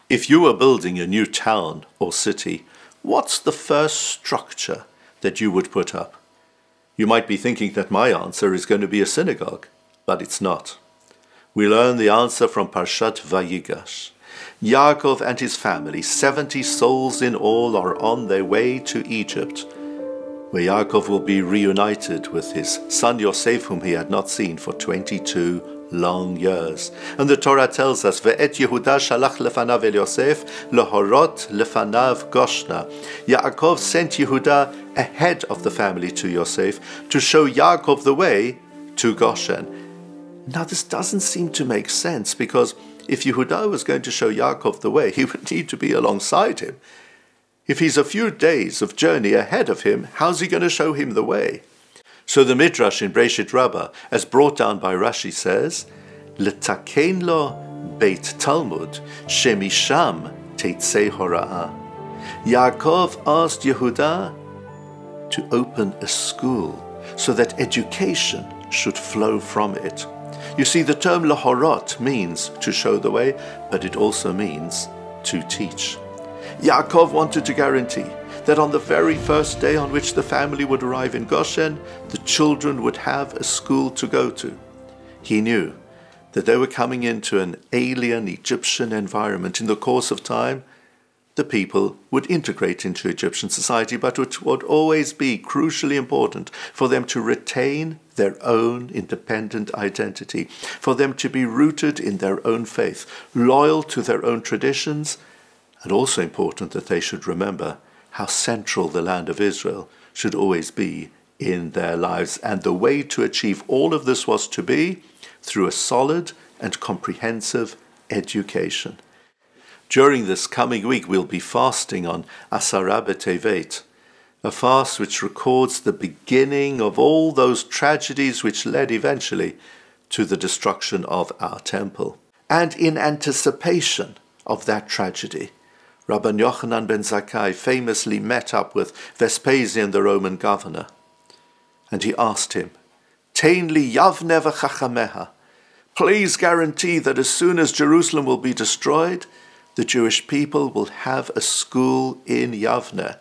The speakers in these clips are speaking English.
If you were building a new town or city, what's the first structure that you would put up? You might be thinking that my answer is going to be a synagogue, but it's not. We learn the answer from Parshat Vayigash. Yaakov and his family, 70 souls in all, are on their way to Egypt, where Yaakov will be reunited with his son Yosef, whom he had not seen for 22 long years. And the Torah tells us, Ve'et Yehuda shalach lefanav el Yosef, lehorot lefanav Goshna. Yaakov sent Yehuda ahead of the family to Yosef to show Yaakov the way to Goshen. Now this doesn't seem to make sense, because if Yehuda was going to show Yaakov the way, he would need to be alongside him. If he's a few days of journey ahead of him, how's he going to show him the way? So the Midrash in Breshit Rabbah, as brought down by Rashi, says, L'takein lo beit Talmud, shemisham teitzei hora'ah. Yaakov asked Yehuda to open a school so that education should flow from it. You see, the term lahorot means to show the way, but it also means to teach. Yaakov wanted to guarantee that on the very first day on which the family would arrive in Goshen, the children would have a school to go to. He knew that they were coming into an alien Egyptian environment. In the course of time, the people would integrate into Egyptian society, but it would always be crucially important for them to retain their own independent identity, for them to be rooted in their own faith, loyal to their own traditions, and also important that they should remember how central the land of Israel should always be in their lives. And the way to achieve all of this was to be through a solid and comprehensive education. During this coming week, we'll be fasting on Asara B'Tevet, a fast which records the beginning of all those tragedies which led eventually to the destruction of our temple. And in anticipation of that tragedy, Rabbi Yochanan ben Zakkai famously met up with Vespasian, the Roman governor, and he asked him, Tein li Yavne v'chachameha, please guarantee that as soon as Jerusalem will be destroyed, the Jewish people will have a school in Yavne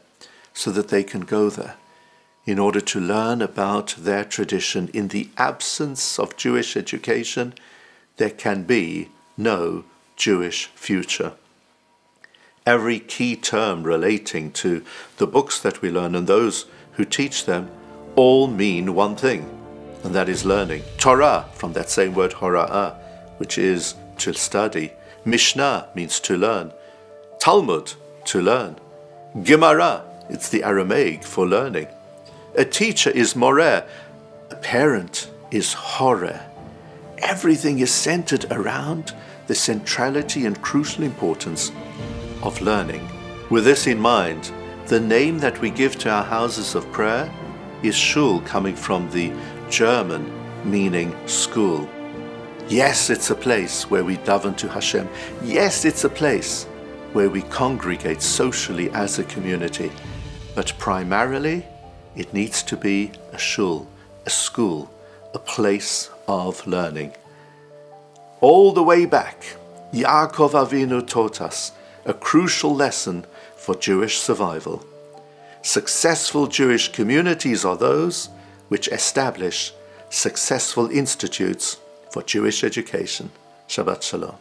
so that they can go there in order to learn about their tradition. In the absence of Jewish education, there can be no Jewish future. Every key term relating to the books that we learn and those who teach them all mean one thing, and that is learning. Torah, from that same word hora'ah, which is to study. Mishnah means to learn. Talmud, to learn. Gemara, it's the Aramaic for learning. A teacher is moreh. A parent is horeh. Everything is centered around the centrality and crucial importance of learning. With this in mind, the name that we give to our houses of prayer is shul, coming from the German meaning school. Yes, it's a place where we daven to Hashem. Yes, it's a place where we congregate socially as a community. But primarily, it needs to be a shul, a school, a place of learning. All the way back, Yaakov Avinu taught us a crucial lesson for Jewish survival. Successful Jewish communities are those which establish successful institutes for Jewish education. Shabbat Shalom.